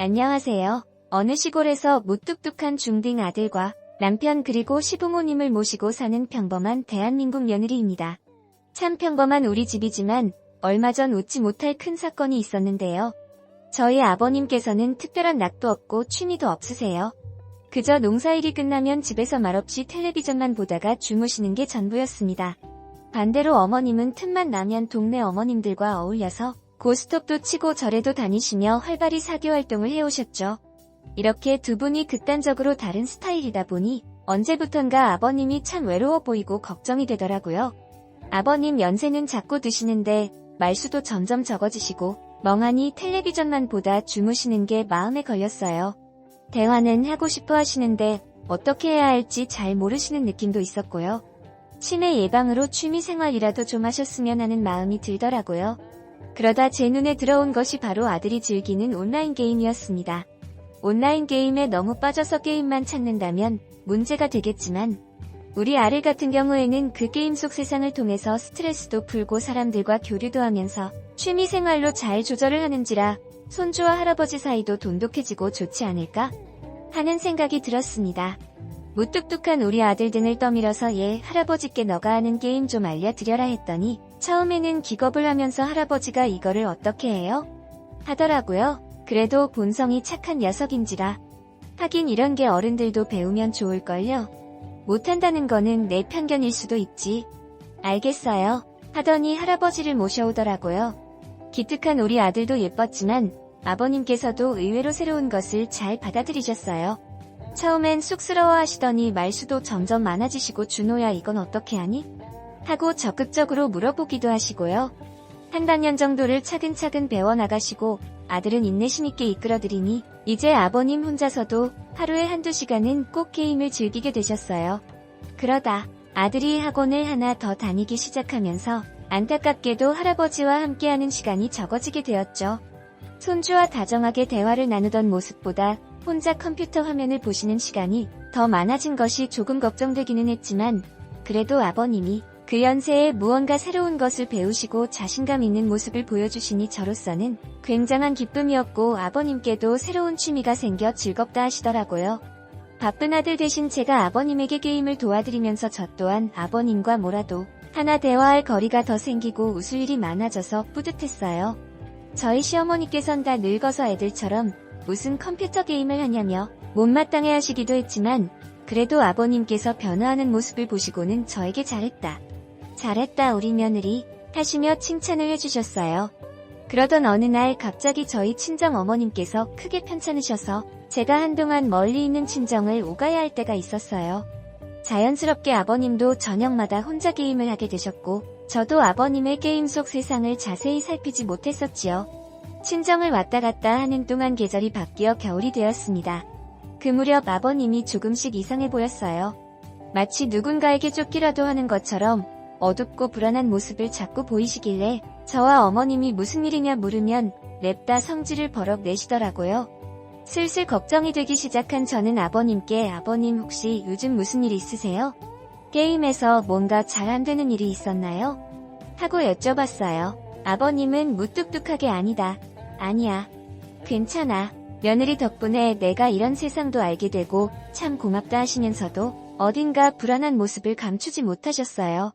안녕하세요. 어느 시골에서 무뚝뚝한 중딩 아들과 남편 그리고 시부모님을 모시고 사는 평범한 대한민국 며느리입니다. 참 평범한 우리 집이지만 얼마 전 웃지 못할 큰 사건이 있었는데요. 저희 아버님께서는 특별한 낙도 없고 취미도 없으세요. 그저 농사일이 끝나면 집에서 말없이 텔레비전만 보다가 주무시는 게 전부였습니다. 반대로 어머님은 틈만 나면 동네 어머님들과 어울려서 고스톱도 치고 절에도 다니시며 활발히 사교 활동을 해오셨죠. 이렇게 두 분이 극단적으로 다른 스타일이다 보니 언제부턴가 아버님이 참 외로워 보이고 걱정이 되더라고요. 아버님 연세는 자꾸 드시는데 말수도 점점 적어지시고 멍하니 텔레비전만 보다 주무시는 게 마음에 걸렸어요. 대화는 하고 싶어 하시는데 어떻게 해야 할지 잘 모르시는 느낌도 있었고요. 치매 예방으로 취미생활이라도 좀 하셨으면 하는 마음이 들더라고요. 그러다 제 눈에 들어온 것이 바로 아들이 즐기는 온라인 게임이었습니다. 온라인 게임에 너무 빠져서 게임만 찾는다면 문제가 되겠지만 우리 아들 같은 경우에는 그 게임 속 세상을 통해서 스트레스도 풀고 사람들과 교류도 하면서 취미생활로 잘 조절을 하는지라 손주와 할아버지 사이도 돈독해지고 좋지 않을까 하는 생각이 들었습니다. 무뚝뚝한 우리 아들 등을 떠밀어서 할아버지께 너가 하는 게임 좀 알려드려라 했더니 처음에는 기겁을 하면서 할아버지가 이거를 어떻게 해요? 하더라고요. 그래도 본성이 착한 녀석인지라. 하긴 이런 게 어른들도 배우면 좋을걸요. 못한다는 거는 내 편견일 수도 있지. 알겠어요. 하더니 할아버지를 모셔오더라고요. 기특한 우리 아들도 예뻤지만 아버님께서도 의외로 새로운 것을 잘 받아들이셨어요. 처음엔 쑥스러워 하시더니 말수도 점점 많아지시고 준호야 이건 어떻게 하니? 하고 적극적으로 물어보기도 하시고요. 한 반년 정도를 차근차근 배워나가시고 아들은 인내심 있게 이끌어드리니 이제 아버님 혼자서도 하루에 한두 시간은 꼭 게임을 즐기게 되셨어요. 그러다 아들이 학원을 하나 더 다니기 시작하면서 안타깝게도 할아버지와 함께하는 시간이 적어지게 되었죠. 손주와 다정하게 대화를 나누던 모습보다 혼자 컴퓨터 화면을 보시는 시간이 더 많아진 것이 조금 걱정되기는 했지만 그래도 아버님이 그 연세에 무언가 새로운 것을 배우시고 자신감 있는 모습을 보여주시니 저로서는 굉장한 기쁨이었고 아버님께도 새로운 취미가 생겨 즐겁다 하시더라고요. 바쁜 아들 대신 제가 아버님에게 게임을 도와드리면서 저 또한 아버님과 뭐라도 하나 대화할 거리가 더 생기고 웃을 일이 많아져서 뿌듯했어요. 저희 시어머니께선 다 늙어서 애들처럼 무슨 컴퓨터 게임을 하냐며 못마땅해 하시기도 했지만 그래도 아버님께서 변화하는 모습을 보시고는 저에게 잘했다 우리 며느리 하시며 칭찬을 해주셨어요. 그러던 어느 날 갑자기 저희 친정 어머님께서 크게 편찮으셔서 제가 한동안 멀리 있는 친정을 오가야 할 때가 있었어요. 자연스럽게 아버님도 저녁마다 혼자 게임을 하게 되셨고 저도 아버님의 게임 속 세상을 자세히 살피지 못했었지요. 친정을 왔다 갔다 하는 동안 계절이 바뀌어 겨울이 되었습니다. 그 무렵 아버님이 조금씩 이상해 보였어요. 마치 누군가에게 쫓기라도 하는 것처럼 어둡고 불안한 모습을 자꾸 보이시길래 저와 어머님이 무슨 일이냐 물으면 냅다 성질을 버럭 내시더라고요. 슬슬 걱정이 되기 시작한 저는 아버님께 아버님 혹시 요즘 무슨 일 있으세요? 게임에서 뭔가 잘 안 되는 일이 있었나요? 하고 여쭤봤어요. 아버님은 무뚝뚝하게 아니야. 괜찮아. 며느리 덕분에 내가 이런 세상도 알게 되고 참 고맙다 하시면서도 어딘가 불안한 모습을 감추지 못하셨어요.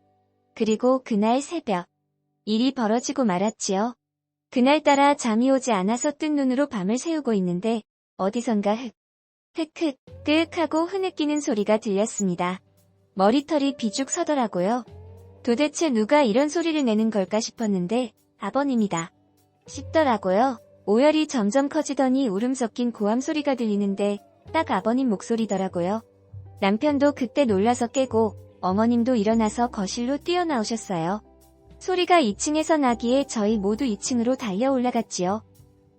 그리고 그날 새벽 일이 벌어지고 말았지요. 그날따라 잠이 오지 않아서 뜬 눈으로 밤을 새우고 있는데 어디선가 흑흑 하고 흐느끼는 소리가 들렸습니다. 머리털이 비죽 서더라고요. 도대체 누가 이런 소리를 내는 걸까 싶었는데 아버님이다 싶더라고요. 오열이 점점 커지더니 울음 섞인 고함 소리가 들리는데 딱 아버님 목소리더라고요. 남편도 그때 놀라서 깨고 어머님도 일어나서 거실로 뛰어나오셨어요. 소리가 2층에서 나기에 저희 모두 2층으로 달려 올라갔지요.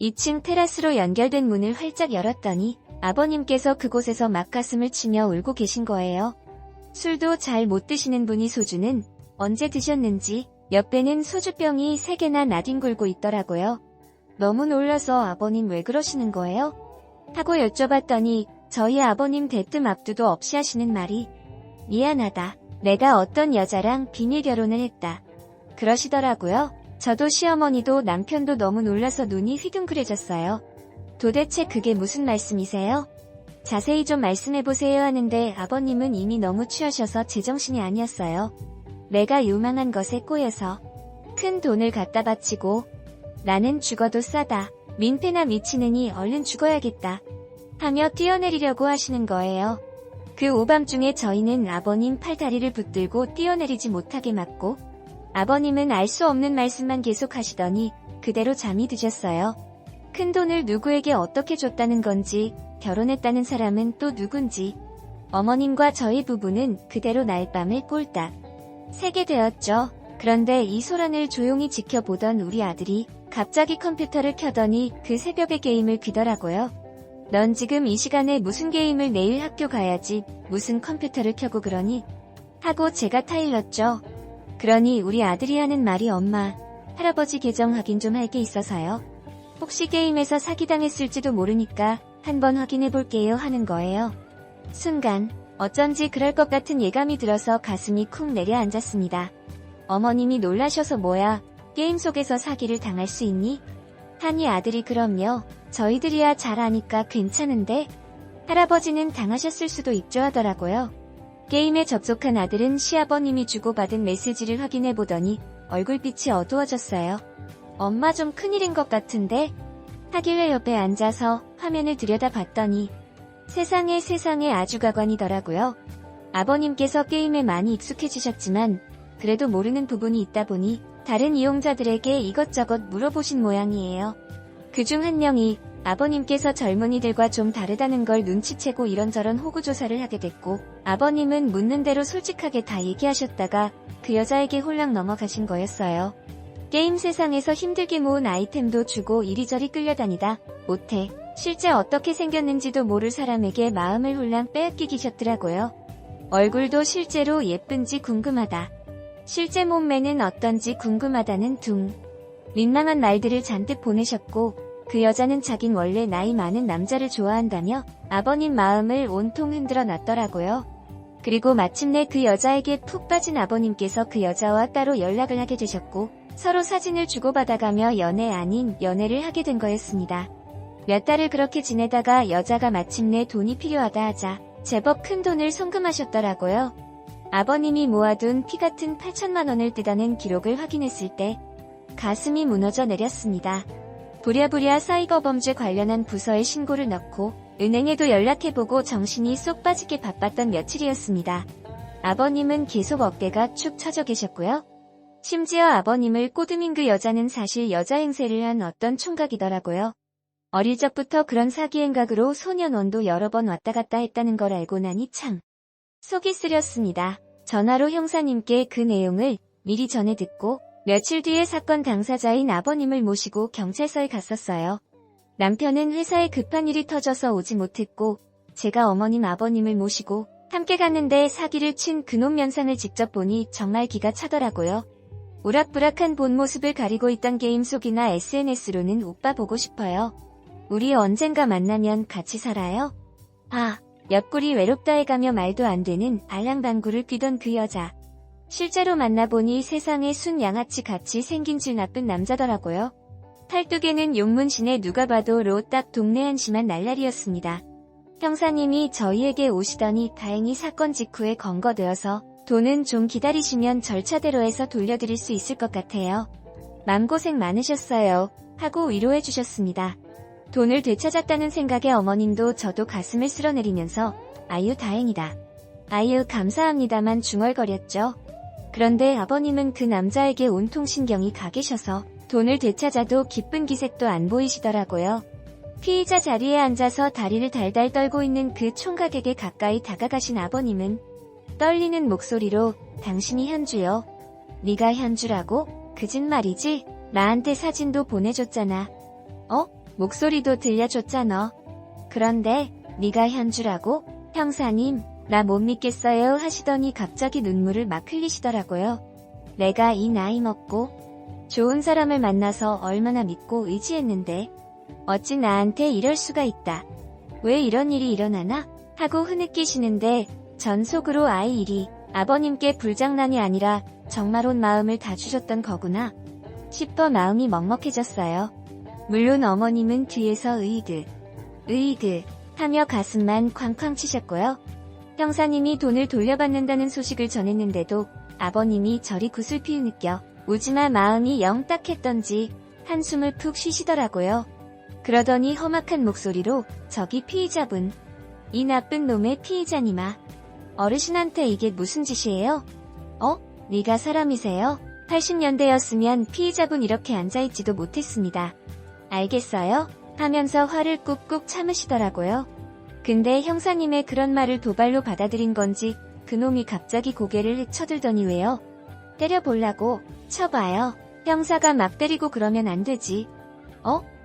2층 테라스로 연결된 문을 활짝 열었더니 아버님께서 그곳에서 막 가슴을 치며 울고 계신 거예요. 술도 잘 못 드시는 분이 소주는 언제 드셨는지 옆에는 소주병이 3개나 나뒹굴고 있더라고요. 너무 놀라서 아버님 왜 그러시는 거예요? 하고 여쭤봤더니 저희 아버님 대뜸 앞두도 없이 하시는 말이 미안하다. 내가 어떤 여자랑 비밀 결혼을 했다. 그러시더라고요. 저도 시어머니도 남편도 너무 놀라서 눈이 휘둥그레졌어요. 도대체 그게 무슨 말씀이세요? 자세히 좀 말씀해보세요 하는데 아버님은 이미 너무 취하셔서 제정신이 아니었어요. 내가 요망한 것에 꼬여서 큰 돈을 갖다 바치고 나는 죽어도 싸다. 민폐나 미치느니 얼른 죽어야겠다. 하며 뛰어내리려고 하시는 거예요. 그 오밤중에 저희는 아버님 팔다리를 붙들고 뛰어내리지 못하게 막고 아버님은 알 수 없는 말씀만 계속 하시더니 그대로 잠이 드셨어요. 큰 돈을 누구에게 어떻게 줬다는 건지, 결혼했다는 사람은 또 누군지, 어머님과 저희 부부는 그대로 날밤을 꼴딱 새게 되었죠. 그런데 이 소란을 조용히 지켜보던 우리 아들이 갑자기 컴퓨터를 켜더니 그 새벽에 게임을 퀴더라고요. 넌 지금 이 시간에 무슨 게임을 내일 학교 가야지 무슨 컴퓨터를 켜고 그러니? 하고 제가 타일렀죠. 그러니 우리 아들이 하는 말이 엄마, 할아버지 계정 확인 좀 할 게 있어서요. 혹시 게임에서 사기당했을지도 모르니까 한번 확인해 볼게요 하는 거예요. 순간 어쩐지 그럴 것 같은 예감이 들어서 가슴이 쿵 내려앉았습니다. 어머님이 놀라셔서 뭐야, 게임 속에서 사기를 당할 수 있니? 하니 아들이 그럼요. 저희들이야 잘 아니까 괜찮은데 할아버지는 당하셨을 수도 있죠 하더라고요. 게임에 접속한 아들은 시아버님이 주고받은 메시지를 확인해보더니 얼굴빛이 어두워졌어요. 엄마 좀 큰일인 것 같은데? 하길래 옆에 앉아서 화면을 들여다봤더니 세상에 아주 가관이더라고요. 아버님께서 게임에 많이 익숙해지셨지만 그래도 모르는 부분이 있다 보니 다른 이용자들에게 이것저것 물어보신 모양이에요. 그중 한 명이 아버님께서 젊은이들과 좀 다르다는 걸 눈치채고 이런저런 호구조사를 하게 됐고 아버님은 묻는 대로 솔직하게 다 얘기하셨다가 그 여자에게 홀랑 넘어가신 거였어요. 게임 세상에서 힘들게 모은 아이템도 주고 이리저리 끌려다니다 못해 실제 어떻게 생겼는지도 모를 사람에게 마음을 홀랑 빼앗기기셨더라고요. 얼굴도 실제로 예쁜지 궁금하다. 실제 몸매는 어떤지 궁금하다는 둥. 민망한 말들을 잔뜩 보내셨고 그 여자는 자긴 원래 나이 많은 남자를 좋아한다며 아버님 마음을 온통 흔들어 놨더라고요. 그리고 마침내 그 여자에게 푹 빠진 아버님께서 그 여자와 따로 연락을 하게 되셨고 서로 사진을 주고받아가며 연애 아닌 연애를 하게 된 거였습니다. 몇 달을 그렇게 지내다가 여자가 마침내 돈이 필요하다 하자 제법 큰 돈을 송금하셨더라고요. 아버님이 모아둔 피 같은 8천만 원을 뜯어낸 기록을 확인했을 때 가슴이 무너져 내렸습니다. 부랴부랴 사이버 범죄 관련한 부서에 신고를 넣고 은행에도 연락해보고 정신이 쏙 빠지게 바빴던 며칠이었습니다. 아버님은 계속 어깨가 축 처져 계셨고요. 심지어 아버님을 꼬드민 그 여자는 사실 여자 행세를 한 어떤 총각이더라고요. 어릴 적부터 그런 사기 행각으로 소년원도 여러 번 왔다 갔다 했다는 걸 알고 나니 참 속이 쓰렸습니다. 전화로 형사님께 그 내용을 미리 전해 듣고 며칠 뒤에 사건 당사자인 아버님을 모시고 경찰서에 갔었어요. 남편은 회사에 급한 일이 터져서 오지 못했고 제가 어머님 아버님을 모시고 함께 갔는데 사기를 친 그놈 면상을 직접 보니 정말 기가 차더라고요. 우락부락한 본 모습을 가리고 있던 게임 속이나 SNS로는 오빠 보고 싶어요. 우리 언젠가 만나면 같이 살아요? 아, 옆구리 외롭다 해가며 말도 안 되는 알랑방구를 뀌던 그 여자. 실제로 만나보니 세상에 순 양아치 같이 생긴 질 나쁜 남자더라고요. 팔뚝에는 용문신에 누가 봐도 로 딱 동네 한심한 날라리였습니다. 형사님이 저희에게 오시더니 다행히 사건 직후에 건거되어서 돈은 좀 기다리시면 절차대로 해서 돌려드릴 수 있을 것 같아요. 맘고생 많으셨어요. 하고 위로해 주셨습니다. 돈을 되찾았다는 생각에 어머님도 저도 가슴을 쓸어내리면서 아유 다행이다. 아유 감사합니다만 중얼거렸죠. 그런데 아버님은 그 남자에게 온통 신경이 가 계셔서 돈을 되찾아도 기쁜 기색도 안 보이시더라고요. 피의자 자리에 앉아서 다리를 달달 떨고 있는 그 총각에게 가까이 다가가신 아버님은 떨리는 목소리로 당신이 현주요. 네가 현주라고? 거짓말이지? 나한테 사진도 보내줬잖아. 목소리도 들려줬잖아. 그런데 네가 현주라고? 형사님, 나 못 믿겠어요 하시더니 갑자기 눈물을 막 흘리시더라고요. 내가 이 나이 먹고 좋은 사람을 만나서 얼마나 믿고 의지했는데 어찌 나한테 이럴 수가 있다. 왜 이런 일이 일어나나? 하고 흐느끼시는데 전 속으로 아이 일이 아버님께 불장난이 아니라 정말 온 마음을 다 주셨던 거구나 싶어 마음이 먹먹해졌어요. 물론 어머님은 뒤에서 으이그 하며 가슴만 쾅쾅 치셨고요. 형사님이 돈을 돌려받는다는 소식을 전했는데도 아버님이 저리 구슬피우 느껴 오지마 마음이 영 딱했던지 한숨을 푹 쉬시더라고요. 그러더니 험악한 목소리로 저기 피의자분, 이 나쁜 놈의 피의자님아. 어르신한테 이게 무슨 짓이에요? 네가 사람이세요? 80년대였으면 피의자분 이렇게 앉아있지도 못했습니다. 알겠어요? 하면서 화를 꾹꾹 참으시더라고요. 근데 형사님의 그런 말을 도발로 받아들인 건지 그놈이 갑자기 고개를 쳐들더니 왜요? 때려보려고? 쳐봐요. 형사가 막 때리고 그러면 안 되지.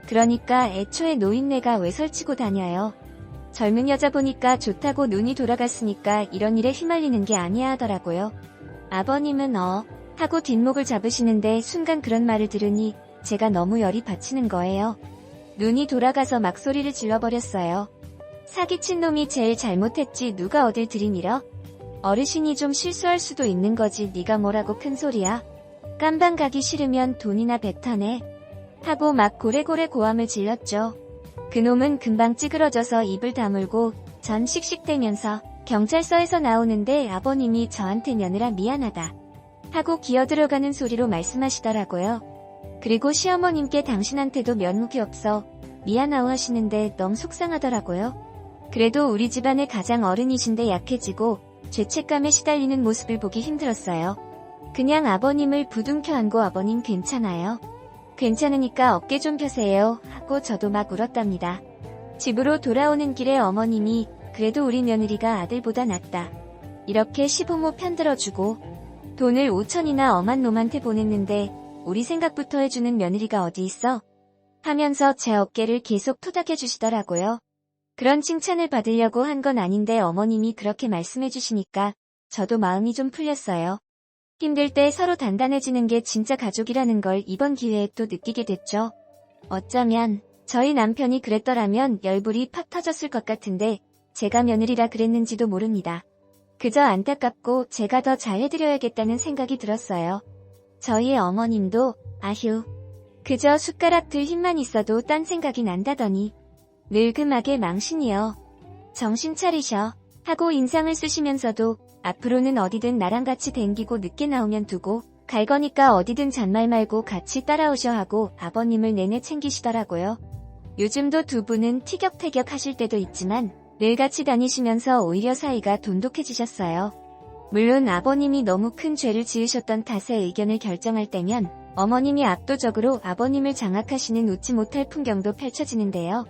그러니까 애초에 노인네가 왜 설치고 다녀요? 젊은 여자 보니까 좋다고 눈이 돌아갔으니까 이런 일에 휘말리는 게 아니야 하더라고요. 아버님은 하고 뒷목을 잡으시는데 순간 그런 말을 들으니 제가 너무 열이 받치는 거예요. 눈이 돌아가서 막 소리를 질러버렸어요. 사기친 놈이 제일 잘못했지 누가 어딜 들이밀어? 어르신이 좀 실수할 수도 있는 거지 네가 뭐라고 큰 소리야. 깜방 가기 싫으면 돈이나 뱉어내. 하고 막 고래고래 고함을 질렀죠. 그놈은 금방 찌그러져서 입을 다물고 전 씩씩대면서 경찰서에서 나오는데 아버님이 저한테 며느라 미안하다 하고 기어들어가는 소리로 말씀하시더라고요. 그리고 시어머님께 당신한테도 면목이 없어 미안하오 하시는데 너무 속상하더라고요. 그래도 우리 집안의 가장 어른이신데 약해지고 죄책감에 시달리는 모습을 보기 힘들었어요. 그냥 아버님을 부둥켜 안고 아버님 괜찮아요? 괜찮으니까 어깨 좀 펴세요 하고 저도 막 울었답니다. 집으로 돌아오는 길에 어머님이 그래도 우리 며느리가 아들보다 낫다 이렇게 시부모 편들어주고 돈을 5천이나 엄한 놈한테 보냈는데 우리 생각부터 해주는 며느리가 어디 있어? 하면서 제 어깨를 계속 토닥여주시더라고요. 그런 칭찬을 받으려고 한 건 아닌데 어머님이 그렇게 말씀해주시니까 저도 마음이 좀 풀렸어요. 힘들 때 서로 단단해지는 게 진짜 가족이라는 걸 이번 기회에 또 느끼게 됐죠. 어쩌면 저희 남편이 그랬더라면 열불이 팍 터졌을 것 같은데 제가 며느리라 그랬는지도 모릅니다. 그저 안타깝고 제가 더 잘해드려야겠다는 생각이 들었어요. 저희 어머님도 아휴 그저 숟가락 들 힘만 있어도 딴 생각이 난다더니 늙음하게 망신이여. 정신 차리셔 하고 인상을 쓰시면서도 앞으로는 어디든 나랑 같이 댕기고 늦게 나오면 두고 갈 거니까 어디든 잔말 말고 같이 따라오셔 하고 아버님을 내내 챙기시더라고요. 요즘도 두 분은 티격태격 하실 때도 있지만 늘 같이 다니시면서 오히려 사이가 돈독해지셨어요. 물론 아버님이 너무 큰 죄를 지으셨던 탓에 의견을 결정할 때면 어머님이 압도적으로 아버님을 장악하시는 웃지 못할 풍경도 펼쳐지는데요.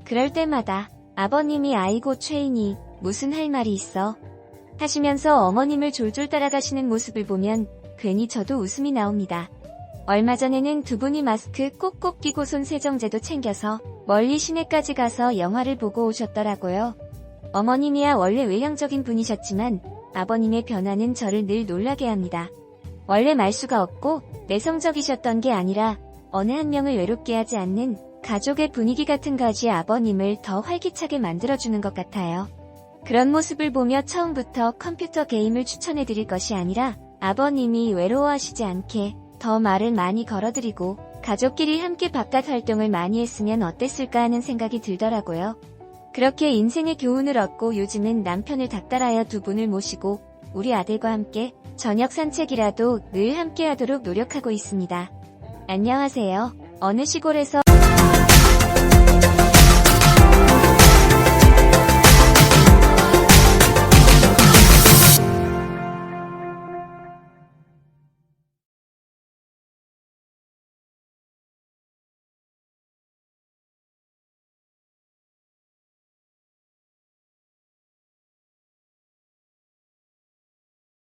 그럴 때마다 아버님이 아이고 최인이 무슨 할 말이 있어 하시면서 어머님을 졸졸 따라가시는 모습을 보면 괜히 저도 웃음이 나옵니다. 얼마 전에는 두 분이 마스크 꼭꼭 끼고 손 세정제도 챙겨서 멀리 시내까지 가서 영화를 보고 오셨더라고요. 어머님이야 원래 외향적인 분이셨지만 아버님의 변화는 저를 늘 놀라게 합니다. 원래 말수가 없고 내성적이셨던 게 아니라 어느 한 명을 외롭게 하지 않는 가족의 분위기 같은 것이 아버님을 더 활기차게 만들어주는 것 같아요. 그런 모습을 보며 처음부터 컴퓨터 게임을 추천해드릴 것이 아니라 아버님이 외로워하시지 않게 더 말을 많이 걸어드리고 가족끼리 함께 바깥 활동을 많이 했으면 어땠을까 하는 생각이 들더라고요. 그렇게 인생의 교훈을 얻고 요즘은 남편을 닥달하여 두 분을 모시고 우리 아들과 함께 저녁 산책이라도 늘 함께 하도록 노력하고 있습니다. 안녕하세요. 어느 시골에서